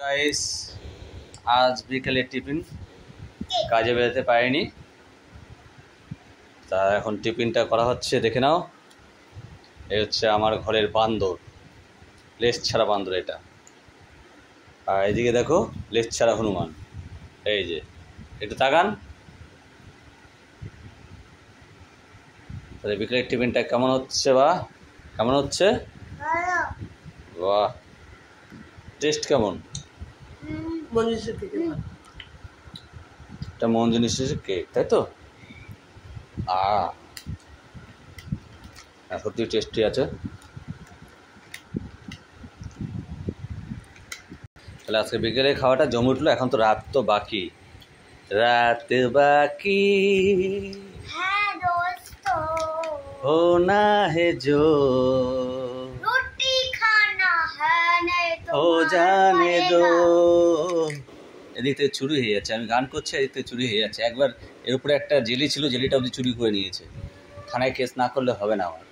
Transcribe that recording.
Guys, আজ বিকেলের tiffin কাজে বেরোতে পারিনি, তা এখন টিফিনটা করা হচ্ছে। দেখে নাও, এই হচ্ছে আমার ঘরের বান্দর, লেজ ছাড়া বান্দর এটা। আর এদিকে দেখো, লেজ ছাড়া হনুমান। এই যে একটু তাকান, তাহলে বিকেলের টিফিনটা কেমন হচ্ছে? কেমন হচ্ছে? বাহ, টেস্ট কেমন? এটা মন জিনিসের কেক, তাই তো? সত্যি টেস্টি আছে। তাহলে আজকে বিকেলে খাওয়াটা জমে উঠলো। এখন তো রাত তো বাকি, রাত বাকি हो ना है जो रोटी खाना है नहीं तो हो जाने दो। এদিক থেকে চুরি হয়ে যাচ্ছে, আমি গান করছি, এদিক থেকে চুরি হয়ে যাচ্ছে। একবার এর উপরে একটা জেলি ছিল, জেলিটা অবধি চুরি করে নিয়েছে। থানায় কেস না করলে হবে না আমার।